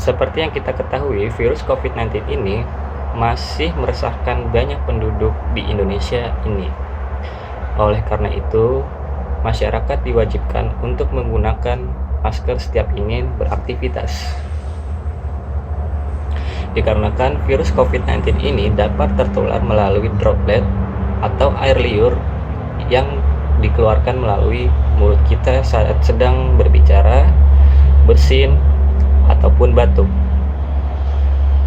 Seperti yang kita ketahui, virus COVID-19 ini masih meresahkan banyak penduduk di Indonesia ini. Oleh karena itu, masyarakat diwajibkan untuk menggunakan masker setiap ingin beraktivitas. Dikarenakan virus COVID-19 ini dapat tertular melalui droplet atau air liur yang dikeluarkan melalui mulut kita saat sedang berbicara, bersin, ataupun batuk.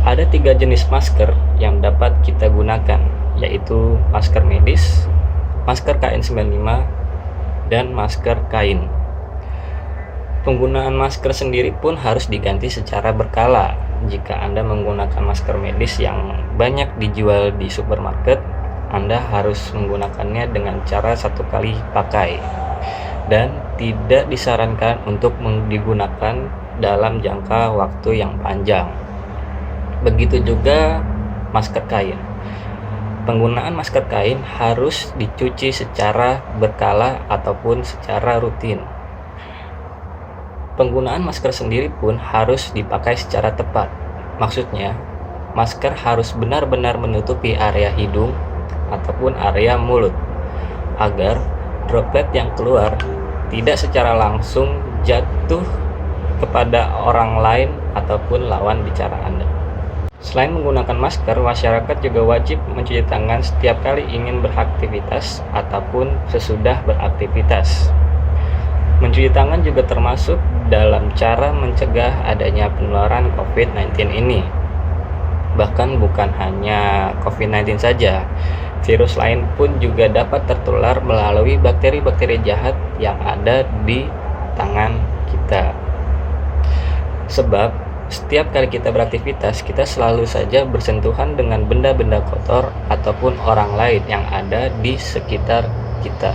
Ada 3 jenis masker yang dapat kita gunakan, yaitu masker medis, masker KN95, dan masker kain. Penggunaan masker sendiri pun harus diganti secara berkala. Jika Anda menggunakan masker medis yang banyak dijual di supermarket, Anda harus menggunakannya dengan cara 1 kali pakai dan tidak disarankan untuk digunakan dalam jangka waktu yang panjang. Begitu juga masker kain. Penggunaan masker kain harus dicuci secara berkala ataupun secara rutin. Penggunaan masker sendiri pun harus dipakai secara tepat. Maksudnya, masker harus benar-benar menutupi area hidung ataupun area mulut agar droplet yang keluar tidak secara langsung jatuh kepada orang lain ataupun lawan bicara Anda. Selain menggunakan masker, masyarakat juga wajib mencuci tangan setiap kali ingin beraktivitas ataupun sesudah beraktivitas. Mencuci tangan juga termasuk dalam cara mencegah adanya penularan COVID-19 ini. Bahkan bukan hanya COVID-19 saja, virus lain pun juga dapat tertular melalui bakteri-bakteri jahat yang ada di tangan kita. Sebab setiap kali kita beraktivitas, kita selalu saja bersentuhan dengan benda-benda kotor ataupun orang lain yang ada di sekitar kita.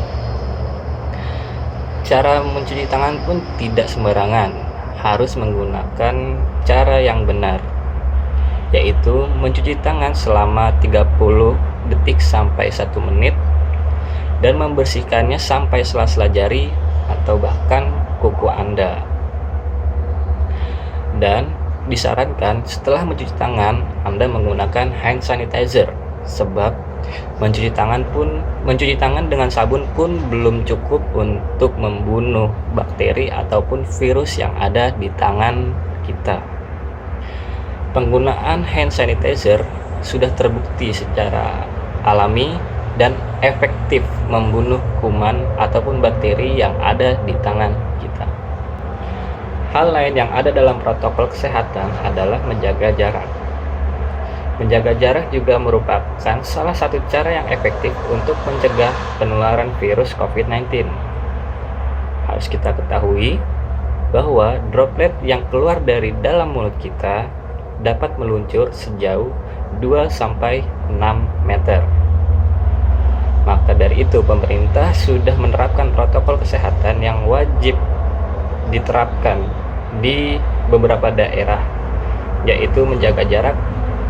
Cara mencuci tangan pun tidak sembarangan, harus menggunakan cara yang benar, yaitu mencuci tangan selama 30 detik sampai 1 menit dan membersihkannya sampai sela-sela jari atau bahkan kuku Anda. Dan disarankan setelah mencuci tangan Anda menggunakan hand sanitizer, sebab mencuci tangan dengan sabun pun belum cukup untuk membunuh bakteri ataupun virus yang ada di tangan kita. Penggunaan hand sanitizer sudah terbukti secara alami dan efektif membunuh kuman ataupun bakteri yang ada di tangan kita. Hal lain yang ada dalam protokol kesehatan adalah menjaga jarak. Menjaga jarak juga merupakan salah satu cara yang efektif untuk mencegah penularan virus COVID-19. Harus kita ketahui bahwa droplet yang keluar dari dalam mulut kita dapat meluncur sejauh 2-6 meter. Maka dari itu pemerintah sudah menerapkan protokol kesehatan yang wajib diterapkan di beberapa daerah, yaitu menjaga jarak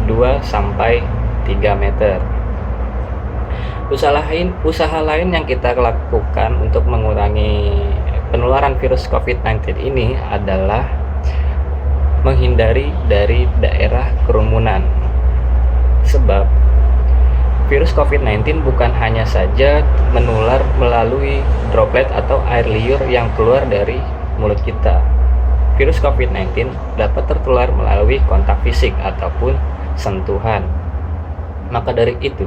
2-3 meter. Usaha lain yang kita lakukan untuk mengurangi penularan virus COVID-19 ini adalah menghindari dari daerah kerumunan. Sebab virus COVID-19 bukan hanya saja menular melalui droplet atau air liur yang keluar dari mulut kita. Virus COVID-19 dapat tertular melalui kontak fisik ataupun sentuhan. Maka dari itu,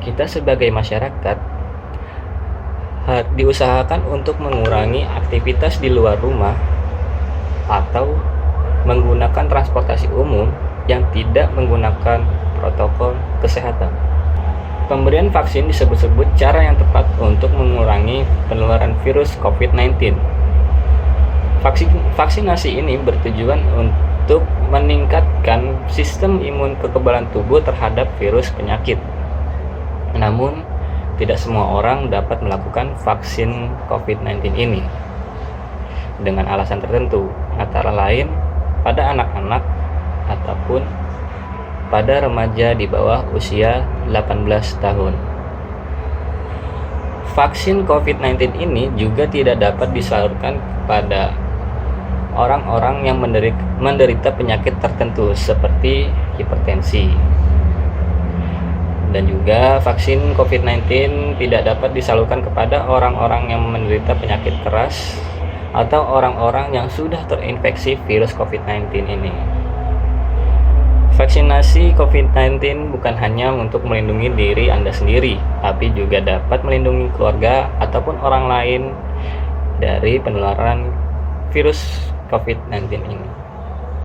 kita sebagai masyarakat diusahakan untuk mengurangi aktivitas di luar rumah atau menggunakan transportasi umum yang tidak menggunakan protokol kesehatan. Pemberian vaksin disebut-sebut cara yang tepat untuk mengurangi penularan virus COVID-19. Vaksinasi ini bertujuan untuk meningkatkan sistem imun kekebalan tubuh terhadap virus penyakit. Namun, tidak semua orang dapat melakukan vaksin COVID-19 ini dengan alasan tertentu, antara lain pada anak-anak ataupun pada remaja di bawah usia 18 tahun. Vaksin COVID-19 ini juga tidak dapat disalurkan kepada orang-orang yang menderita penyakit tertentu seperti hipertensi. Dan juga vaksin COVID-19 tidak dapat disalurkan kepada orang-orang yang menderita penyakit keras atau orang-orang yang sudah terinfeksi virus COVID-19 ini. Vaksinasi COVID-19 bukan hanya untuk melindungi diri Anda sendiri, tapi juga dapat melindungi keluarga ataupun orang lain dari penularan virus COVID-19 ini.